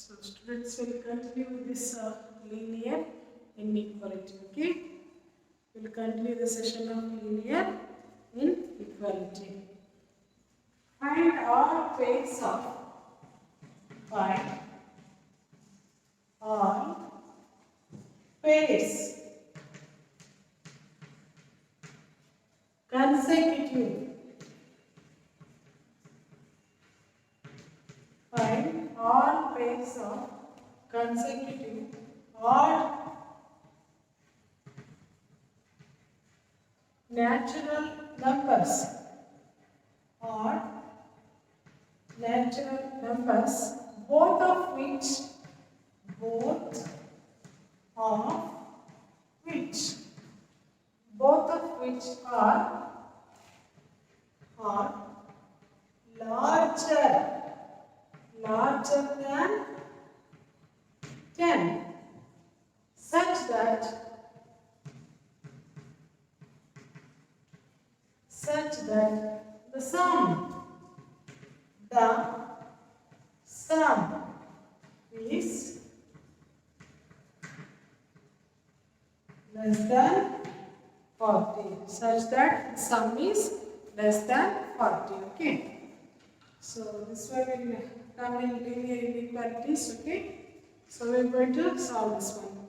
So students will continue with this linear inequality. Okay, we'll continue the session of linear inequality. Find all pairs of find all pairs consecutive. Find all pairs of consecutive odd natural numbers. Odd natural numbers, both of which are larger than 10, such that the sum is less than 40, such that the sum is less than 40. Okay, so this one will come in linear inequalities. Okay, so we are going to solve this one.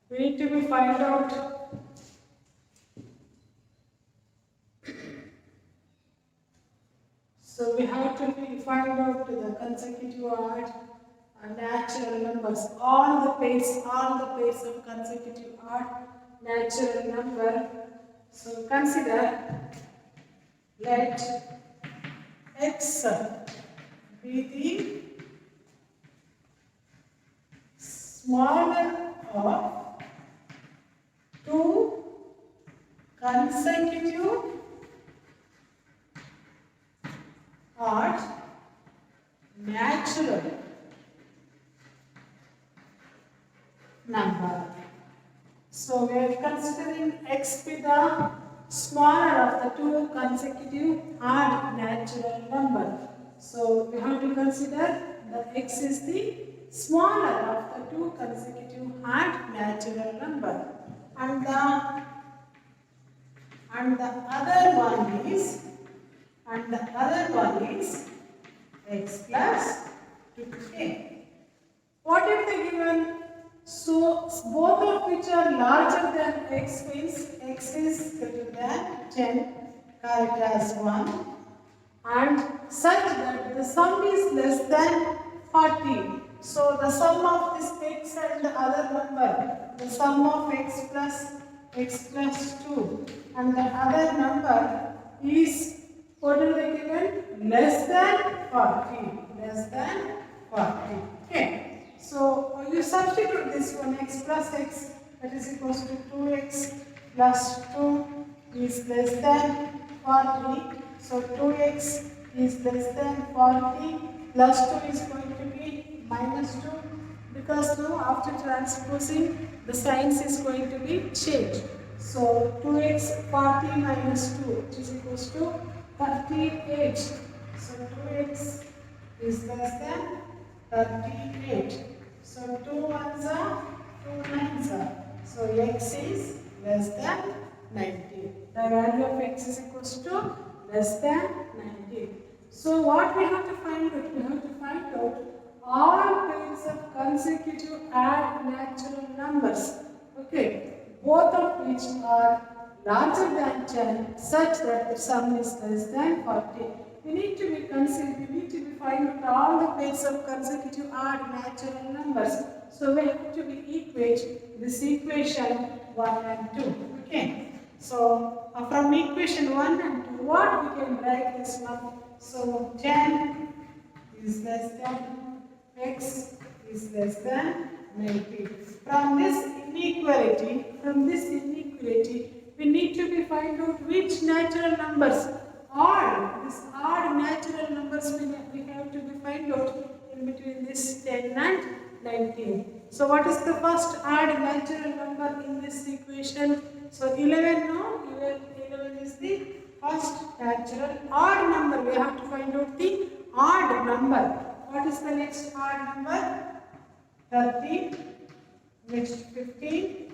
We need to find out so we have to find out the consecutive odd natural numbers. All the pairs of consecutive odd natural number. So consider, let x be the smaller of two consecutive odd natural number. So we are considering x be the smaller of the two consecutive odd natural number. So we have to consider that x is the smaller of the two consecutive odd natural number, and the other one is x plus 2k. What if they given? So both of which are larger than x means x is greater than 10, call it as 1, and such that the sum is less than 40. So the sum of this x and the other number, the sum of x plus 2 and the other number is what are they given? Less than 40. Okay. So you substitute this one, x plus x, that is equals to 2x plus 2 is less than 40. So 2x is less than 40 plus 2 is going to be minus 2, because now after transposing the signs is going to be changed. So 2x 40 minus 2, which is equals to 38. So 2x is less than 38. So 2 ones are 2 nines are. So x is less than 90. The value of x is equals to less than 90. So what we have to find out? We have to find out all pairs of consecutive odd natural numbers. Okay, both of which are larger than 10, such that the sum is less than 40. We need to find out all the pairs of consecutive odd natural numbers. So we have to equate this equation 1 and 2. Okay. So from equation 1 and 2, what we can write this one? So 10 is less than x is less than 90. From this inequality, we need to find out which natural numbers. These odd natural numbers we have to find out in between this 10 and 19. So what is the first odd natural number in this equation? So 11 now, 11 is the first natural odd number. We have to find out the odd number. What is the next odd number? 13, next 15,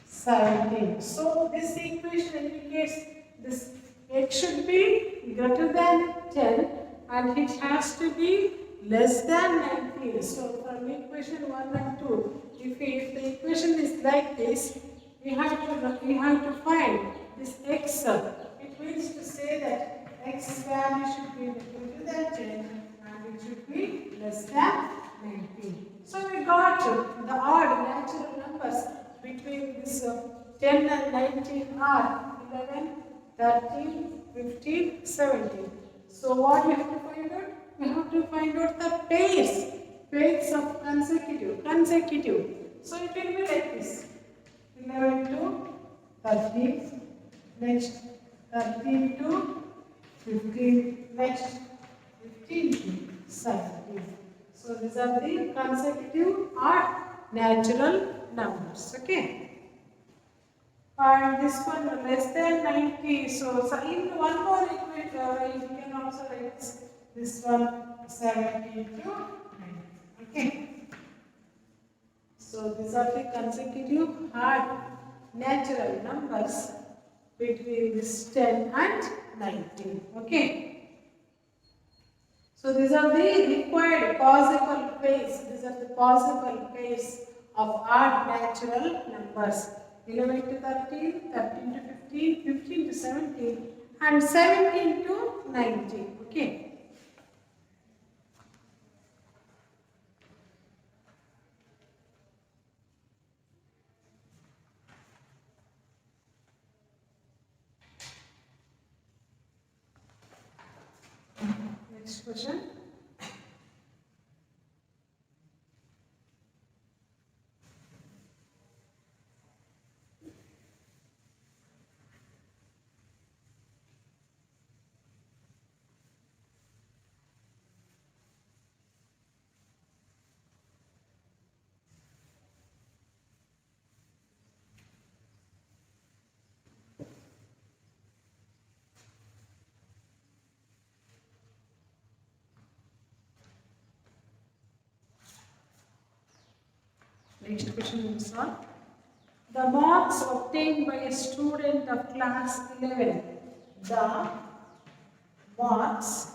17. So this equation indicates this x should be greater than 10 and it has to be less than 19. So from equation 1 and 2, if the equation is like this, we have to find this x. It means to say that x value should be greater than 10 and it should be less than 19. So we got the odd natural numbers between this 10 and 19 are 11, 13, 15, 17. So what we have to find out? We have to find out the pairs of consecutive. So it will be like this. 11 to 13, next 13 to 15, next 15 to 17. So these are the consecutive or natural numbers. Okay. And this one less than 90. So in one more equation, you can also write this one 70 to 90. Okay. So these are the consecutive hard natural numbers between this 10 and 19. Okay. So these are the required possible pairs. These are the possible pairs of odd natural numbers. 11 to 13, 13 to 15, 15 to 17 and 17 to 19. Okay. Next question. Next question is on the marks obtained by a student of class 11. The marks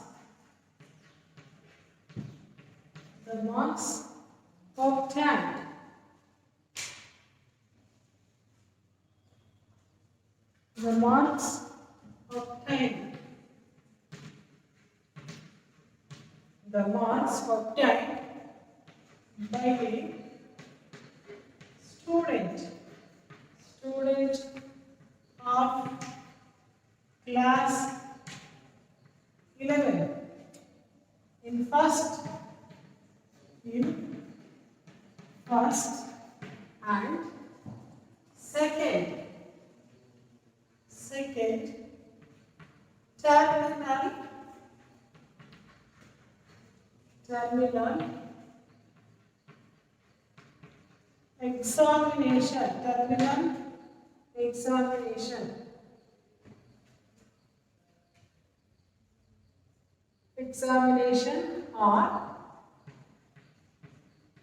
obtained the marks obtained by a student of class 11 in first and second terminal examination are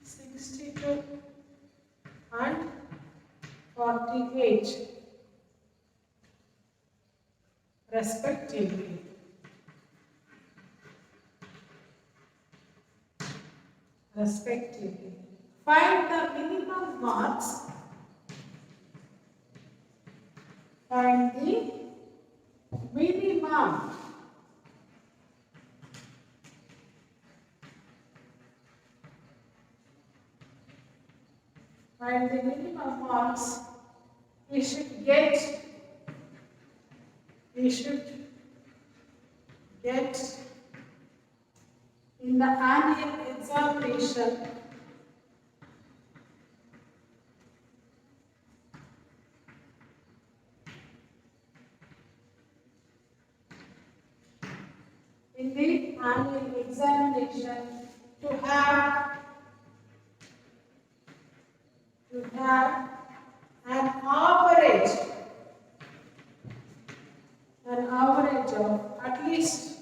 62 and 48 respectively. Find the minimum marks. Find the minimum marks we should get in the annual examination to have an average of at least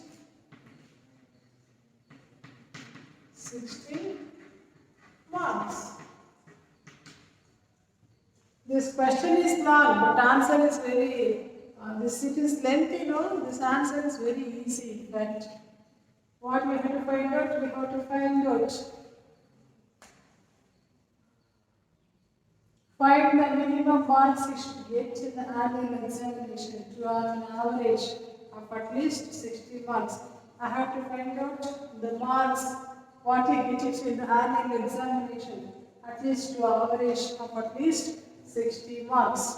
60 marks. This question is long, but answer is very, this it is lengthy, no? This answer is very easy, but what we have to find out? We have to find out. Find the minimum marks you should get in the annual examination to have an average of at least 60 marks. I have to find out the marks, what you get it in the annual examination, at least to average of at least 60 marks.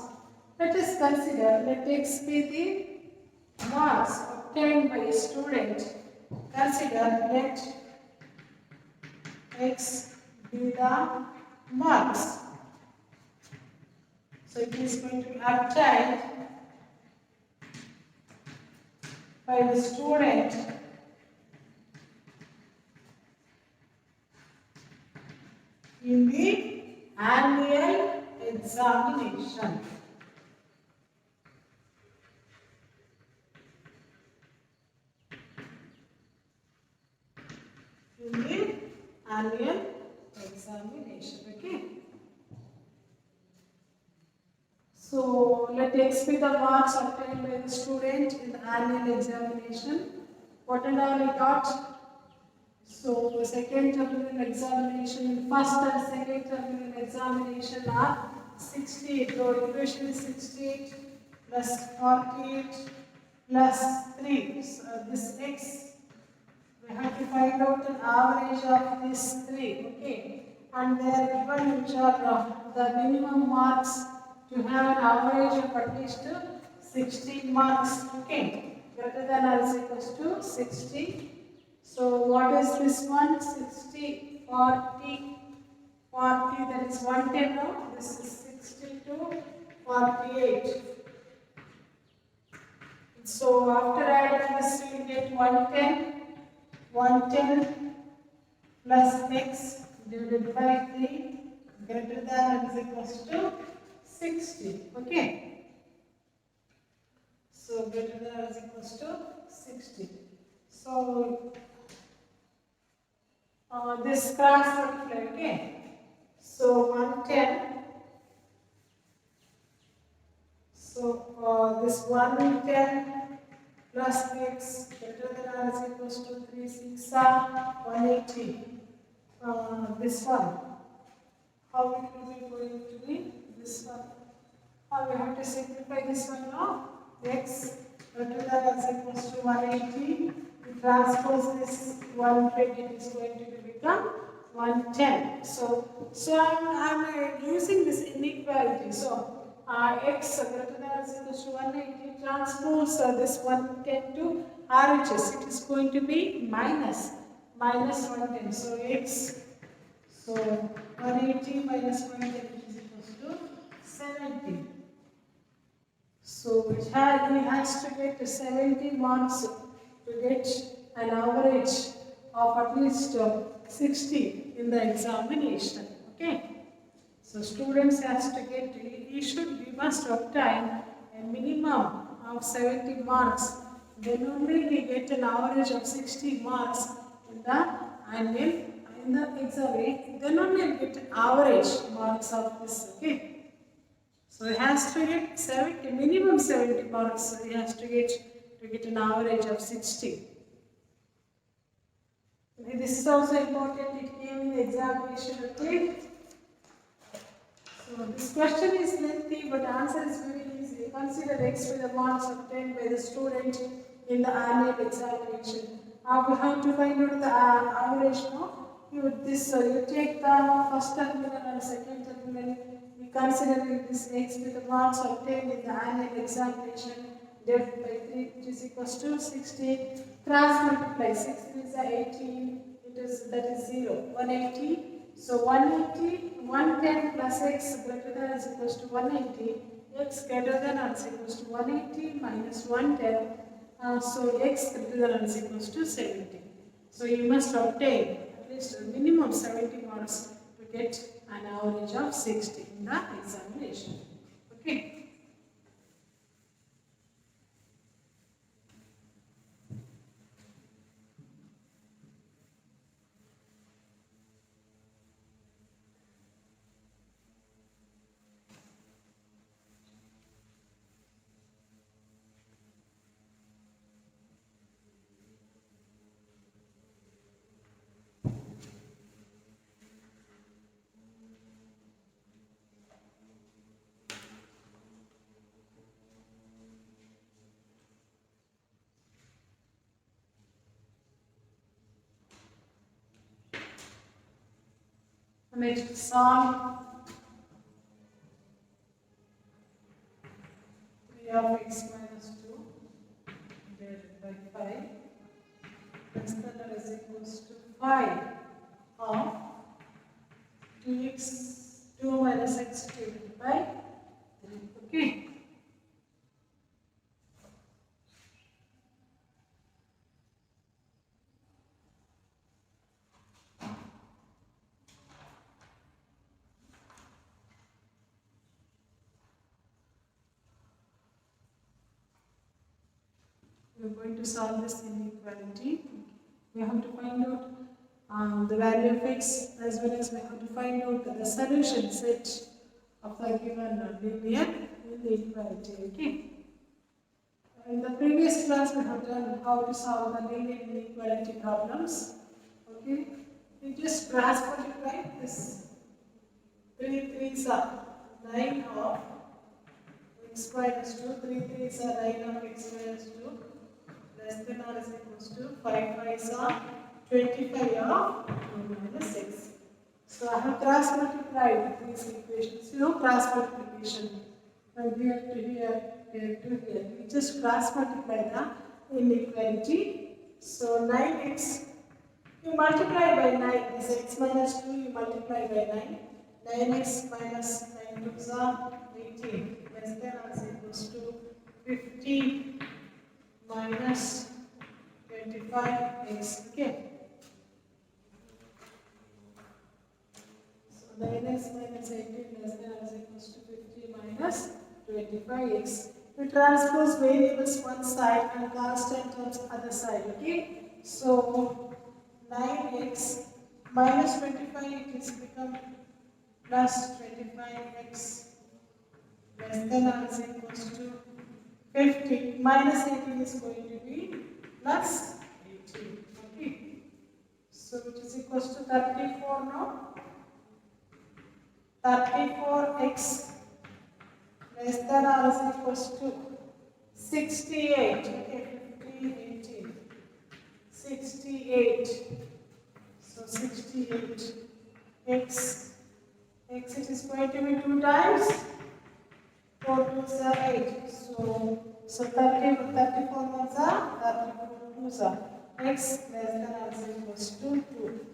Let us consider, let X be the marks obtained by a student. Consider let X be the marks. So it is going to be obtained by the student in the annual examination. In the annual examination, okay? So let X be the marks obtained by the student in the annual examination. What and all we got? So second terminal examination, first and second terminal examination are 68. The equation is 68 plus 48 plus 3. So this X, we have to find out an average of these 3. Okay. And they are given which are the minimum marks to have an average of at least 60 marks. Okay. Greater than or is equals to 60. So what is this one? 60, 40, 40, that is 110 now. This is 62, 48. So after adding this, you will get 110, 110 plus x divided by 3 greater than or is equals to 60. Okay. So greater than or is equals to 60. So this cross multiply, okay? So 110. So this 110 plus x greater than or is equals to 3, 6 are 180. This one. How it will be going to be? This one. We have to simplify this one now. X greater than or is equals to 180. Transpose this 120, it is going to become 110. So I'm using this inequality. So x greater than or is equals to 180 transpose this 110 to RHS. It is going to be minus 110. So x, so 180 minus 110 is equals to 70. So he has to get 70 marks to get an average of at least 60 in the examination. Okay. So students has to get, we must obtain a minimum of 70 marks. Then only we get an average of 60 marks in the annual, in the exam. Then only we get average marks of this. Okay. So he has to get 70, minimum 70 marks. So he has to get an average of 60. This is also important. It came in the examination. Okay. So this question is lengthy, but answer is very easy. Consider x with the marks obtained by the student in the annual examination. We have to find out the average now. You take the first terminal and second terminal. We consider this x with the marks obtained in the annual examination divided by 3, which is equals to 60. Cross multiply 6 is 18. That is 0. 180. So 180, 110 plus x greater than or is equals to 180. X greater than or is equals to 180 minus 110. So x greater than or is equals to 70. So you must obtain at least a minimum 70 marks to get an average of 60 in the examination. Okay. Next, solve 3 of x minus 2 divided by 5 less than or is equals to 5 of 2 minus x divided by 3. Okay. We are going to solve this inequality. We have to find out the value of x as well as we have to find out the solution set of the given linear inequality. Okay. In the previous class, we have done how to solve the linear inequality problems. Okay. We just cross multiply this 3 3s are 9 of x minus 2, 3 3s are 9 of x minus 2. Less than or is equals to 5 5s are 25 of 2 minus 6. So I have cross multiplied these equations. You know cross multiplication from here to here, here to here. We just cross multiply the inequality. So 9x, you multiply by 9. This x minus 2 you multiply by 9. 9x minus 9 2s are 18. Less than or is equals to 15 minus 25x. Okay. So 9x minus 18 less than or is equals to 50 minus 25x. We transpose variables one side and constant terms other side. Okay. So 9x minus 25 it is become plus 25x less than or is equals to 50 minus 18 is going to be plus 18. Okay. So which is equals to 34 now. 34x less than or is equals to 68. Okay, 50, 18. 68. So 68. X it is going to be 2 times 4 2s are 8. So 34 ones are 34 2s are. X less than or is equals to 2.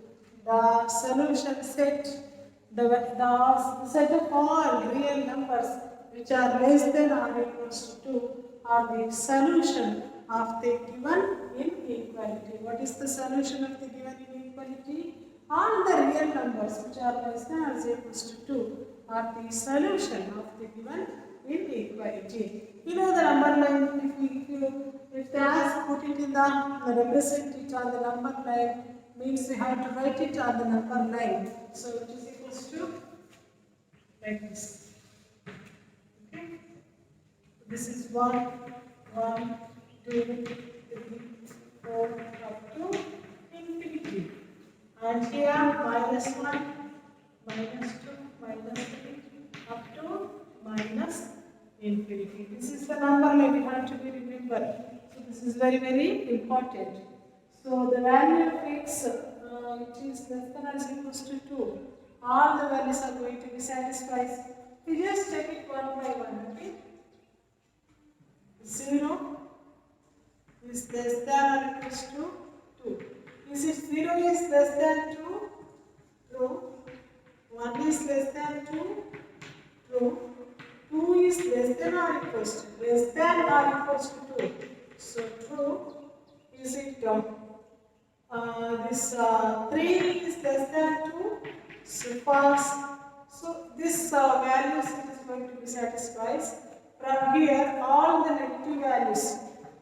The solution set, the set of all real numbers which are less than or equals to 2 are the solution of the given inequality. What is the solution of the given inequality? All the real numbers which are less than or equals to 2 are the solution of the given inequality. You know the number line, if they ask put it in the represent it on the number line, means we have to write it on the number line. So it is equals to like this. Okay. This is 1, 1, 2, 3, 4 up to infinity. And here minus 1, minus 2, minus 3 up to minus infinity. This is the number line we have to be remembered. So this is very, very important. So the value of x which is less than or equals to 2. All the values are going to be satisfied. We just take it one by one. Okay. 0 is less than or equals to 2. Is it 0 is less than 2? True. 1 is less than 2? True. 2 is less than or equals to 2. So true. Is it this 3 is less than 2? So false. So this values is going to be satisfied. From here, all the negative values.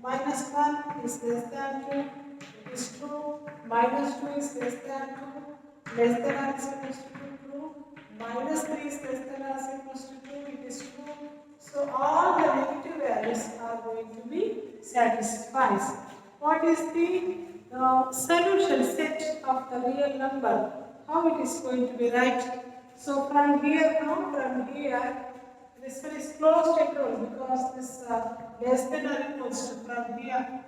Minus 1 is less than 2. It is true. Minus 2 is less than 2. Less than or is equals to 2. True. Minus 3 is less than or is equals to 2. It is true. So all the negative values are going to be satisfied. What is the solution set of the real number? How it is going to be right? So from here now, from here, this one is closed interval because this less than or equals to from here.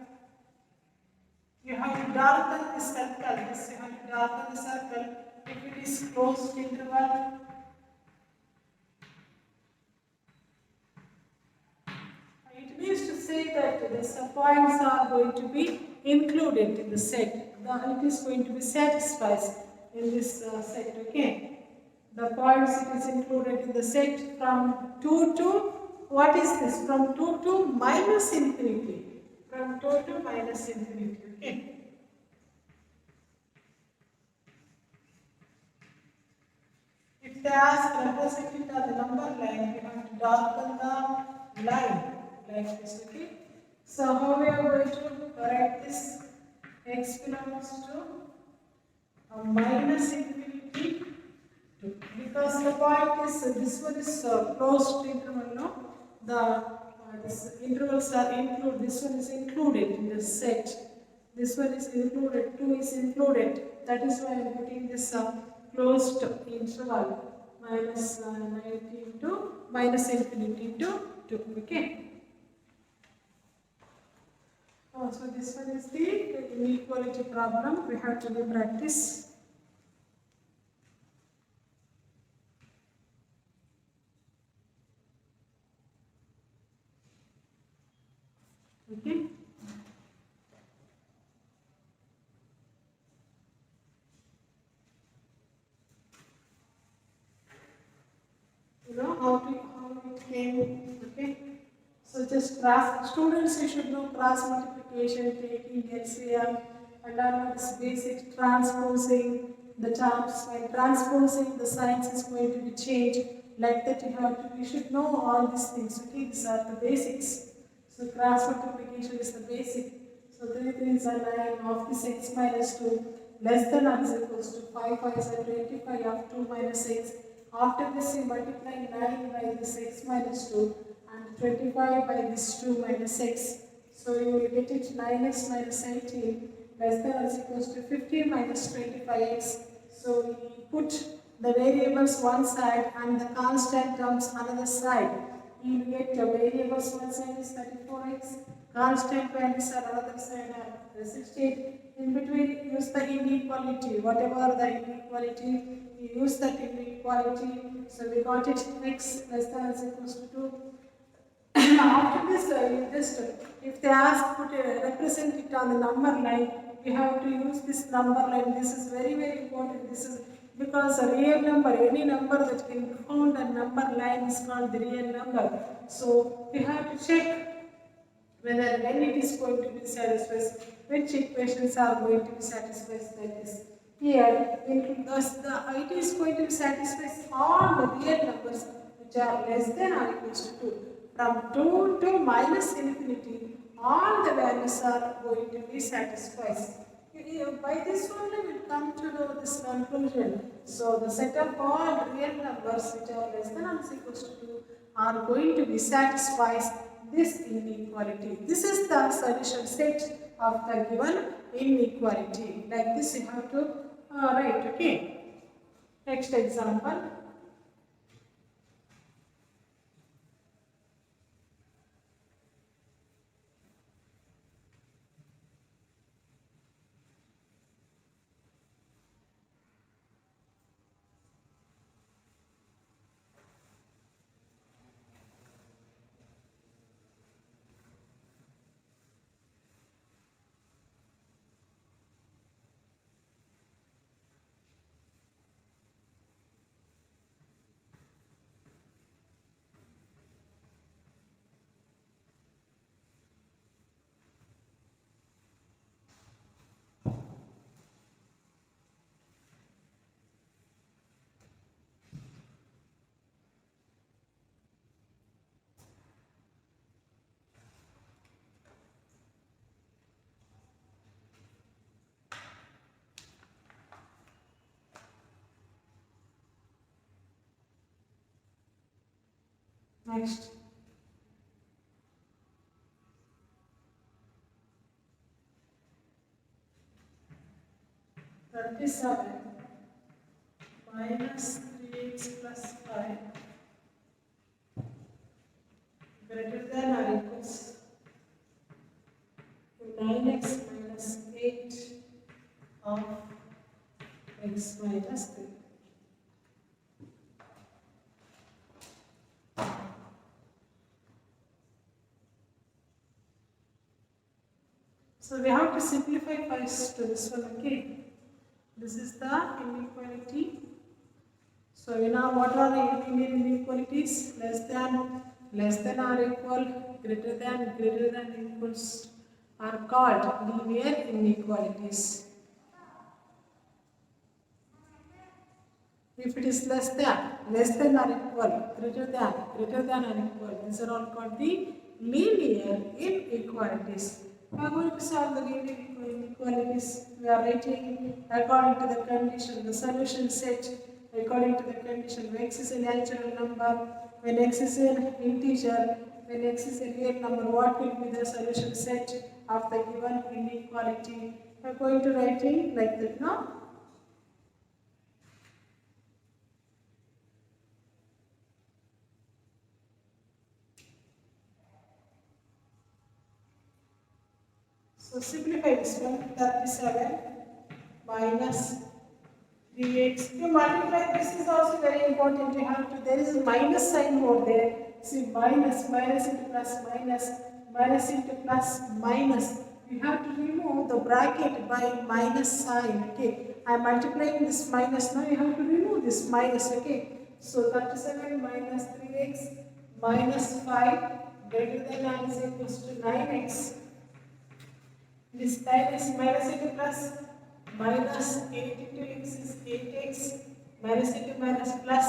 You have to darken the circle. Yes, you have to darken the circle. We if it is closed interval, it means to say that the points are going to be included in the set. It is going to be satisfied in this set, okay? The points it is included in the set from 2 to, what is this? From 2 to minus infinity. From 2 to minus infinity, okay? If they ask represent it on the number line, we have to darken the line like this, okay? So how we are going to write this? X belongs to minus infinity to, because the point is this one is closed interval, no? This intervals are included. This one is included in the set. This one is included. 2 is included. That is why I am putting this closed interval minus 90 to minus infinity to 2. Okay. So this one is the inequality problem. We have to do practice. Okay. You know how it came. Okay. So just cross, students, you should know cross multiplication, taking LCM, and all this basic transposing the terms. While transposing, the signs is going to be changed. Like that, you should know all these things. Okay, these are the basics. So cross multiplication is the basic. So 3 3s are 9 of this x minus 2 less than or is equals to 5 5s are 25 of 2 minus 6. After this, you multiply 9 by this x minus 2 and 25 by this 2 minus x. So you will get it 9x minus 18 less than or is equals to 50 minus 25x. So we put the variables one side and the constant terms another side. You will get the variables one side is 34x, constant values are another side are 68. In between, use the inequality. Whatever the inequality, you use that inequality. So we got it x less than or is equals to 2. After this, you just, if they ask, represent it on the number line, you have to use this number line. This is very, very important. This is because a real number, any number that can be found on number line is called the real number. So you have to check whether when it is going to be satisfied, which equations are going to be satisfied like this. Here, it is going to be satisfied all the real numbers which are less than or equals to 2. From 2 to minus infinity, all the values are going to be satisfied. By this only we come to know this conclusion. So the set of all real numbers which are less than or equals to 2 are going to be satisfied this inequality. This is the solution set of the given inequality. Like this you have to write. Okay. Next example. Next. Thirty-seven minus 3x plus 5 greater than or equals to 9x minus 8 of x minus 3. So we have to simplify first to this one, okay. This is the inequality. So we know what are the Indian inequalities? Less than or equal, greater than equals are called linear inequalities. If it is less than or equal, greater than or equal, these are all called the linear inequalities. We are going to solve the linear inequalities. We are writing according to the condition, the solution set according to the condition. When x is a natural number, when x is an integer, when x is a real number, what will be the solution set of the given inequality? We are going to write it like that now. So simplify this one, 37 minus 3x. You multiply, this is also very important. You have to, there is a minus sign over there. See, minus into plus, minus into plus, minus. You have to remove the bracket by minus sign, okay. I am multiplying this minus, now you have to remove this minus, okay. So 37 minus 3x minus 5 greater than or is equals to 9x. This time is minus into plus, minus 8 into x is 8x, minus into minus plus,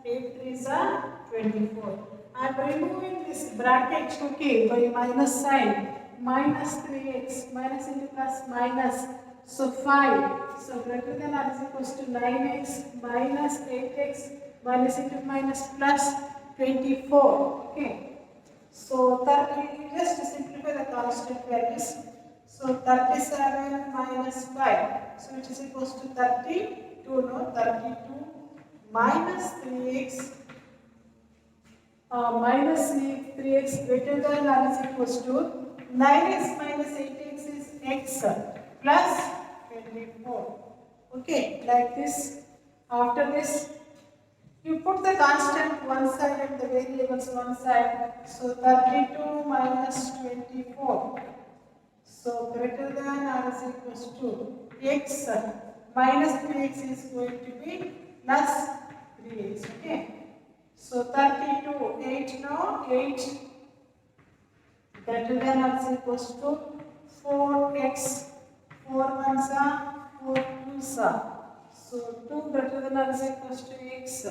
8 3s are 24. I am removing this bracket, okay, by minus sign, minus 3x, minus into plus, minus, so 5, so greater than or is equals to 9x, minus 8x, minus into minus plus, 24, okay. So 30, just simplify the constant values. So 37 minus 5, so it is equals to 32, no, 32 minus 3x, minus 3x greater than or is equals to 9x minus 8x is x plus 24. Okay, like this. After this, you put the constant one side and the variables one side. So 32 minus 24. So greater than or is equals to x minus 3x is going to be plus 3x. Okay. So 32, 8 now, 8 greater than or is equals to 4x, 4 ones are 4 twos are. So 2 greater than or is equals to x.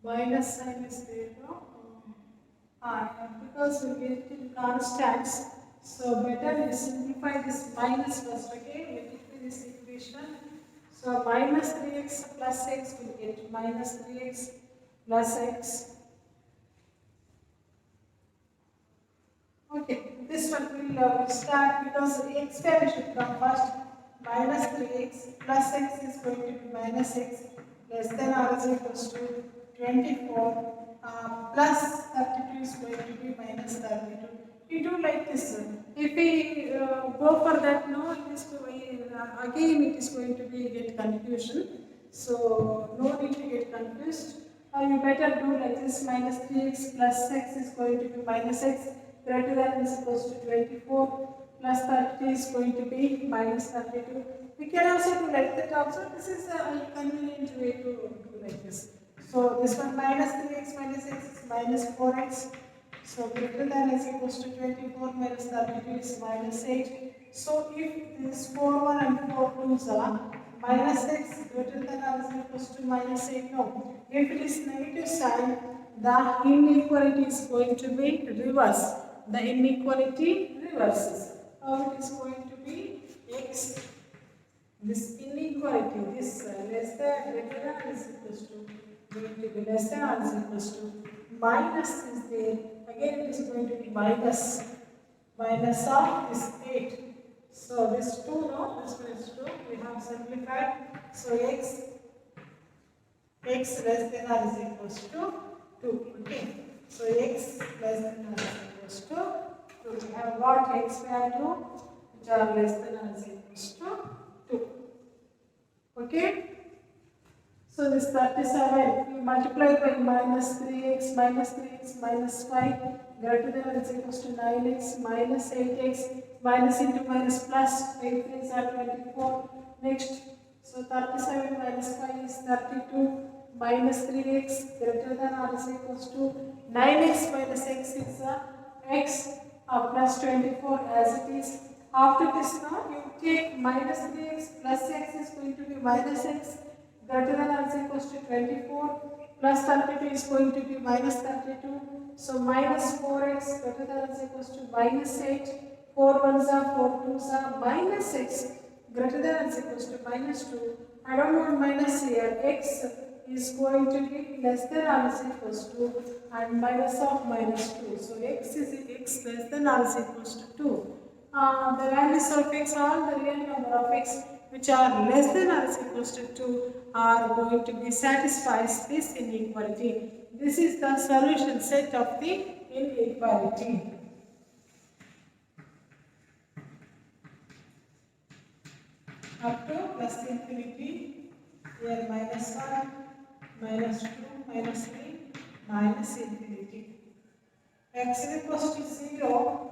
Minus sign is there, no? Because we get in constants, so better we simplify this minus first, okay? Let it be this equation. So minus 3x plus x will get minus 3x plus x. Okay, this one will start because x term should come first. Minus 3x plus x is going to be minus x less than or is equals to 24 plus 32 is going to be minus 32. We do like this. If we go for that, no, it is again it is going to be get confusion. So no need to get confused. You better do like this. Minus 3x plus x is going to be minus x greater than is equals to 24 plus 30 is going to be minus 32. We can also do like that also. This is a convenient way to do like this. So this one minus 3x minus x is minus 4x. So greater than is equals to 24 minus 32 is minus 8. So if this 4 1 and 4 2s are minus x greater than or is equals to minus 8, no. If it is negative sign, the inequality is going to be reverse. The inequality reverses. How it is going to be x. This inequality, this less than greater than is equals to going to be less than or is equals to minus is there. Again it is going to be minus of this 8. So this 2, no, this one is 2. We have simplified. So x less than or is equals to 2. Okay. So x less than or is equals to 2. We have got x value which are less than or is equals to 2. Okay? So this 37, you multiply by minus 3x minus 5 greater than or is equals to 9x minus 8x minus into minus plus 8 threes are 24. Next, so 37 minus 5 is 32 minus 3x greater than or is equals to 9x minus x is x plus 24 as it is. After this now you take minus 3x plus x is going to be minus x greater than or is equals to 24 plus 32 is going to be minus 32. So minus 4x greater than or is equals to minus 8. 4 ones are 4 twos are minus x greater than or is equals to minus 2. I don't want minus here. X is going to be less than or is equals to and minus of minus 2. So x is x less than or is equals to 2. The values of x, all the real number of x which are less than or is equals to 2 are going to be satisfies this inequality. This is the solution set of the inequality. Up to plus infinity, here minus 1, minus 2, minus 3, minus infinity. X is equals to 0.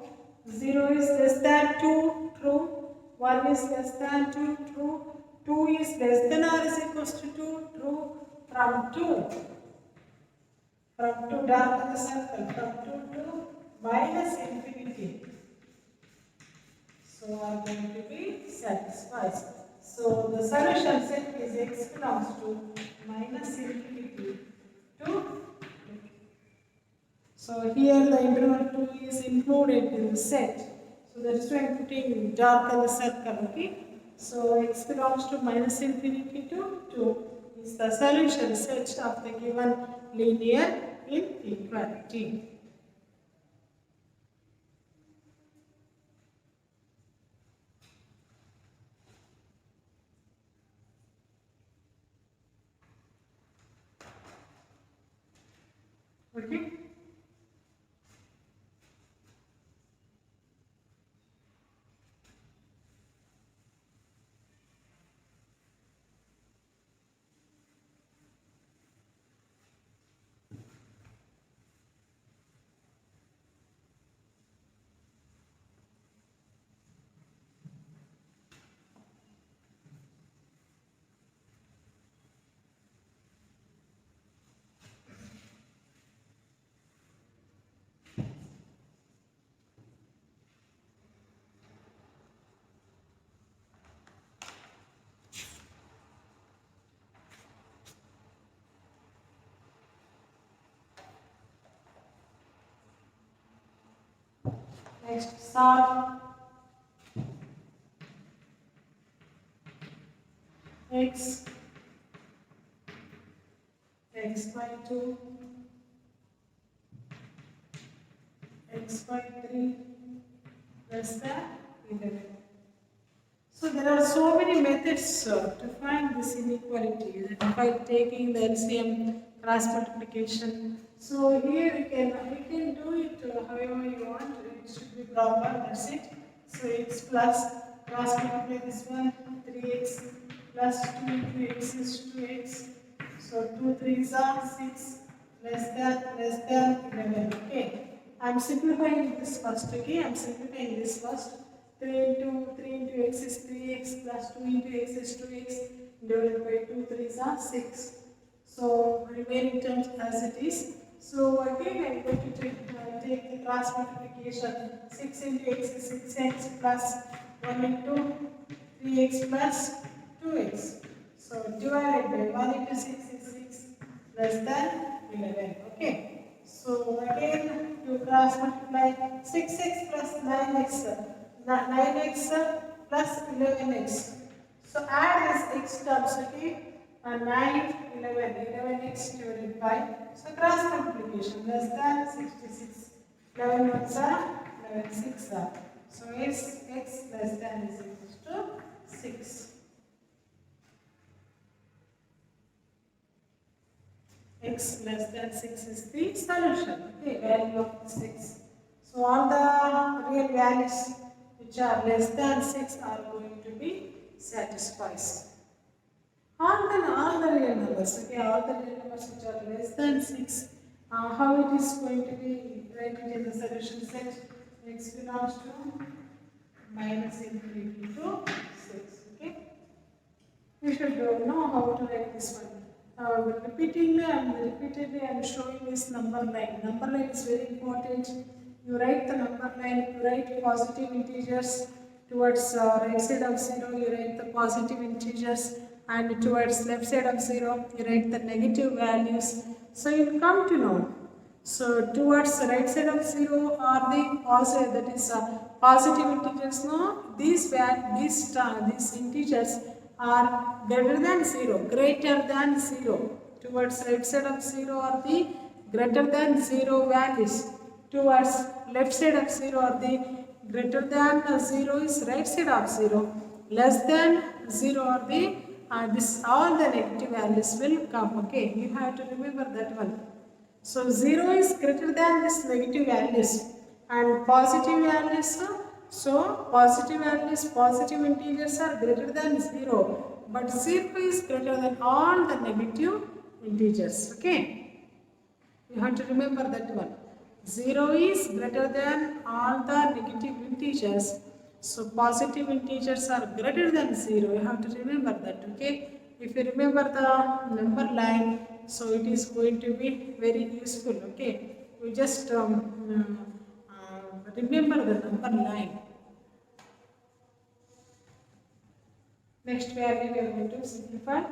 0 is less than 2, true. 1 is less than 2, true. 2 is less than or is equals to 2, true. From 2 darken the circle, from 2 to minus infinity. So are going to be satisfied. So the solution set is x belongs to minus infinity to 2. So here the interval 2 is included in the set. So that is why I am putting dark on the circle. Okay. So x belongs to minus infinity to 2 is the solution set of the given linear inequality. Okay. Next, solve x by 2, x by 3 less than 11. So there are so many methods to find this inequality by taking the LCM cross multiplication. So here you can do it however you want. It should be proper. That's it. So x plus cross multiply this one 3x plus 2 into x is 2x. So 2 3s are 6 less than 11. Okay. I am simplifying this first. Okay. I am simplifying this first. 3 into x is 3x plus 2 into x is 2x divided by 2 3s are 6. So remaining terms as it is. So again I am going to take the cross multiplication. 6 into x is 6x plus 1 into 3x plus 2x. So divided by 1 into 6 is 6 less than 11. Okay. So again you cross multiply 6x plus 9x. 9x plus 11x. So add this x terms, okay? 9, 11x divided by. So cross multiplication less than 66. 11 ones are 11 6 are. So x less than is equals to 6. X less than 6 is the solution. Okay, value of 6. So all the real values which are less than 6 are going to be satisfied. All the real numbers, okay, all the real numbers which are less than 6, how it is going to be written in the solution set? X belongs to minus infinity to 6, okay. We should know how to write this one. Repeatedly I am showing this number line. Number line is very important. You write the number line, you write positive integers towards right side of 0, you write the positive integers, and towards left side of 0, you write the negative values. So you come to know. So towards the right side of 0 are the positive, that is positive integers. No, these integers are greater than 0, greater than 0. Towards right side of 0 are the greater than 0 values. Towards left side of 0 are the greater than 0 is right side of 0. Less than 0 are the this all the negative values will come. Okay, you have to remember that one. So 0 is greater than this negative values and positive values. So positive values, positive integers are greater than 0, but 0 is greater than all the negative integers. Okay, you have to remember that one. 0 is greater than all the negative integers. So positive integers are greater than 0. You have to remember that. Okay, if you remember the number line, so it is going to be very useful. Okay, you just remember the number line. Next value we are going to simplify.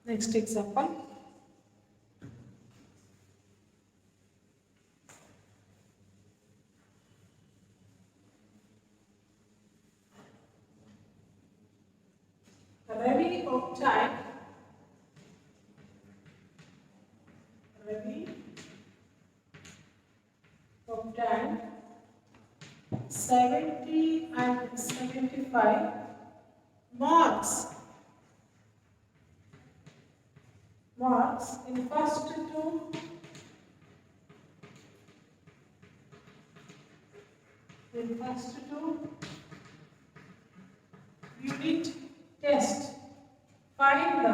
Next example. Ravi obtained 70 and 75 marks in first two unit test. Find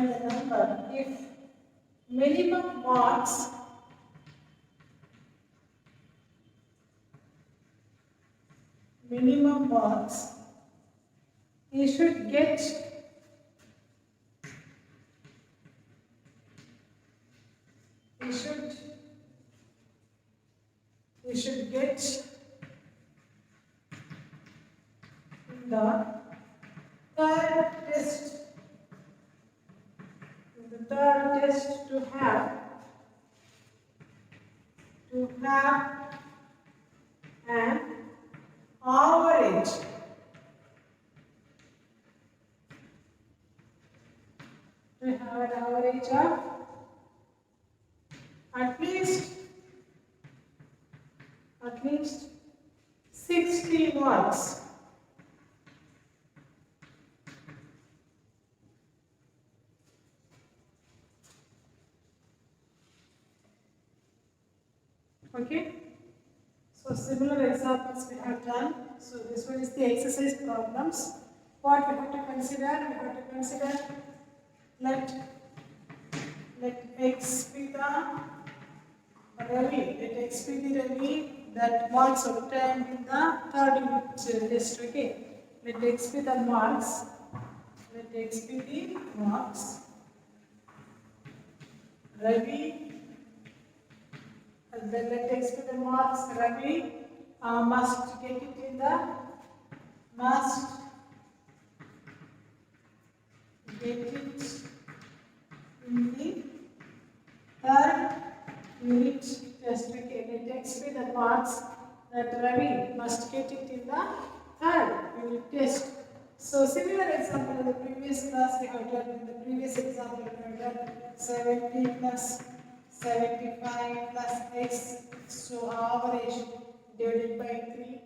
the number if minimum marks you should get in the third test. In the third test to have an average of at least 60 marks. Okay, so similar examples we have done. So this one is the exercise problems. What we have to consider? Let x be the Ravi that marks obtained in the third unit test. Okay, let x be the marks. Ravi, and then let us put the marks. Ravi must get it in the must get it in the third unit test. Okay, let us put the marks that Ravi must get it in the third unit test. So similar example in the previous class we have done, in the previous example we have done 70 plus 75 plus x, so average divided by 3,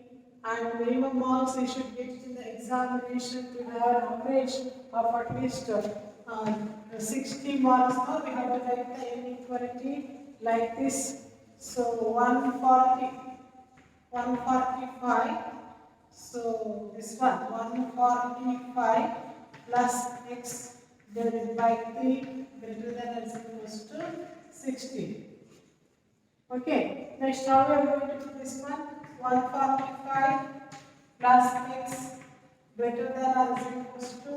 and minimum marks we should get in the examination to have an average of at least 60 marks. Now we have to write the inequality like this. So 145. So this one 145 plus x divided by 3 greater than or equals to 60. Okay, next how we are going to do this one? 145 plus x greater than or equals to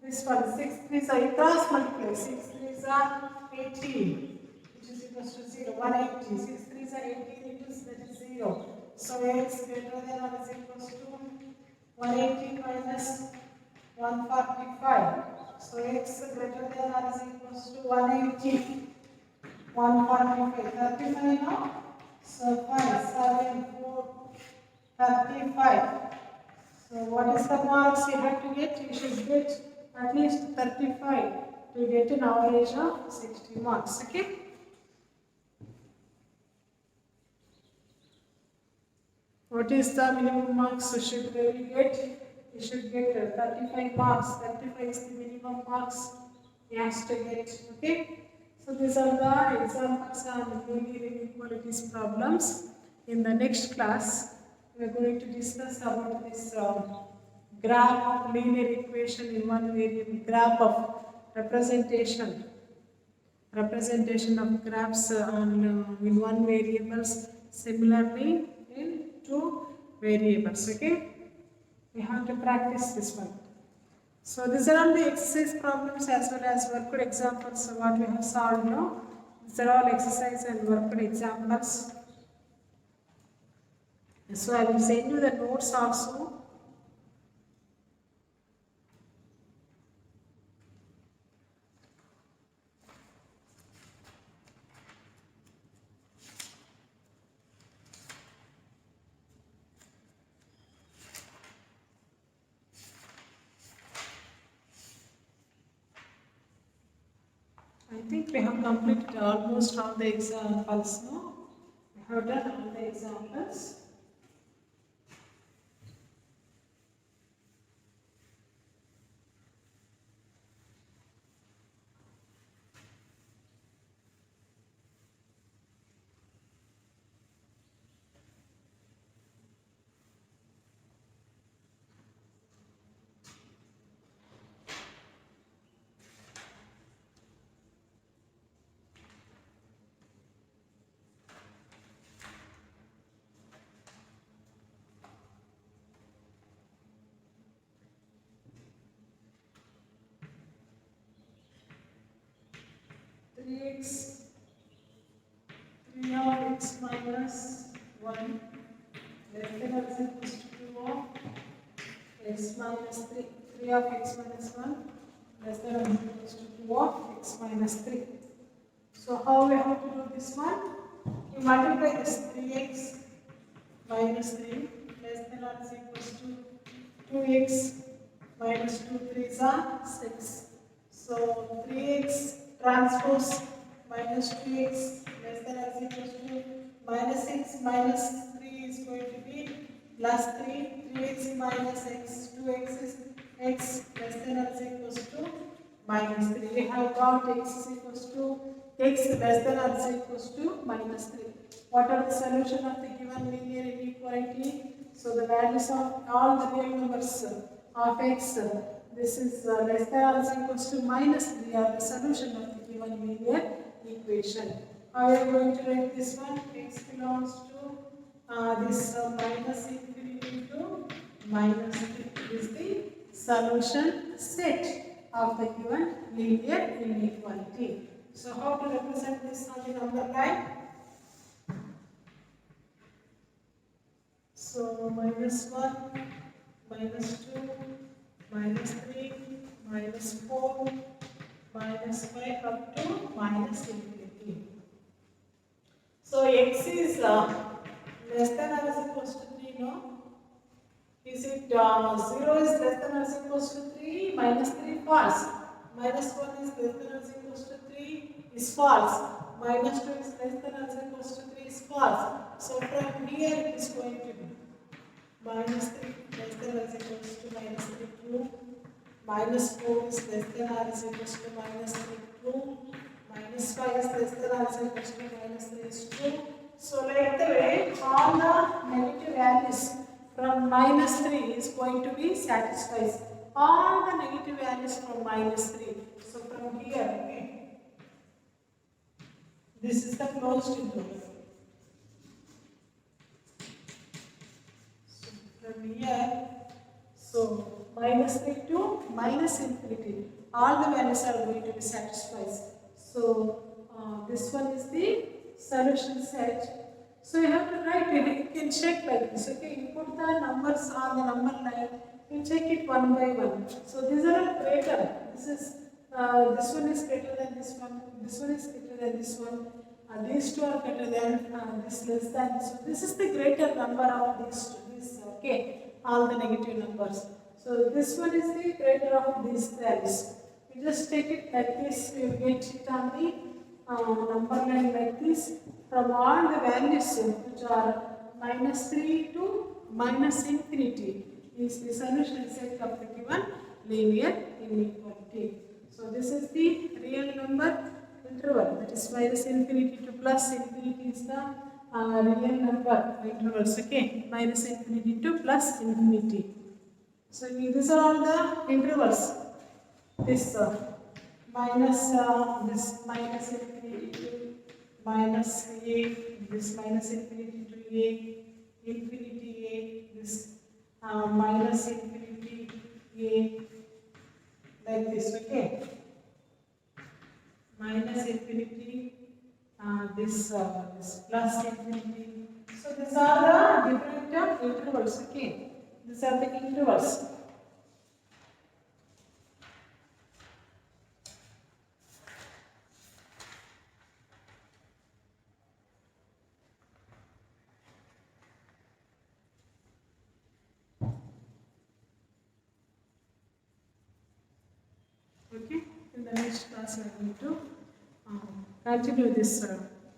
this one. 6 3s are cross multiply. 6 3s are 18, which is equals to 0. 180. 6 3s are 18, that is 0. So x greater than or equals to 180 minus 145. So x greater than or equals to 180. 145. 35 now. So 5, 7, 4, 35. So what is the marks you have to get? You should get at least 35 to get an average of 60 marks. Okay. What is the minimum marks you should really get? You should get 35 marks. 35 is the minimum marks you have to get. Okay. So these are the examples on linear inequalities problems. In the next class, we are going to discuss about this graph of linear equation in one variable, graph of representation of graphs in one variables, similarly in two variables. Okay, we have to practice this one. So these are all the exercise problems as well as worked examples. So what we have solved now, these are all exercise and worked examples. So I will send you the notes also. I think we have completed almost all the examples now. We have done all the examples. X 3 of x minus 1 less than or equals to 2 of x minus 3. 3 of x minus 1 less than or equals to 2 of x minus 3. So how we have to do this one? You multiply this 3x minus 3 less than or equals to 2x minus 2 3s are 6. So 3x transpose minus 2x less than or equals to minus 6 minus 3 is going to be plus 3. 3x minus x, 2x is x less than or equals to minus 3. We have got x is equals to x less than or equals to minus 3. What are the solution of the given linear inequality? So the values of all the real numbers of x, this is less than or equals to minus 3 are the solution of the given linear equation. How are we going to write this one? X belongs to this minus infinity to minus 3 is the solution set of the given linear inequality. So how to represent this on the number line? So minus 1, minus 2, minus 3, minus 4, minus 5 up to minus infinity. So x is less than or is equals to 3, no? Is it 0 is less than or is equals to 3? Minus 3 false. Minus 1 is less than or is equals to 3 is false. Minus 2 is less than or is equals to 3 is false. So from here it is going to be minus 3 less than or is equals to minus 3 true. Minus 4 is less than or is equals to minus 3 true. Minus 5 is less than or is equals to minus 3 is true. So like the way all the negative values from minus 3 is going to be satisfied. All the negative values from minus 3. So from here, okay, this is the closed interval. So from here, so minus 3 to minus infinity, all the values are going to be satisfied. So this one is the solution set. So you have to write it. You can check like this. Okay, you put the numbers on the number line. You check it one by one. So these are all greater. This one is greater than this one. This one is greater than this one. These two are greater than this less than this one. This is the greater number of these two. This okay. All the negative numbers. So this one is the greater of these values. You just take it like this. You get it on the number line like this. From all the values which are minus 3 to minus infinity is the solution set of the given linear inequality. So this is the real number interval, that is minus infinity to plus infinity is the real number intervals, okay, minus infinity to plus infinity. So these are all the intervals. This minus infinity to minus a, this minus infinity to a, infinity a, this minus infinity a, like this, okay. Minus infinity, this plus infinity. So these are the different intervals, okay. These are the intervals. Okay, in the next class we are going to continue this.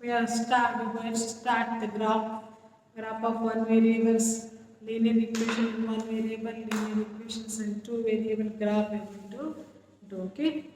We are going to start the graph of one variables, linear equation in one variable, linear equations in two variable graph we are going to do. Okay.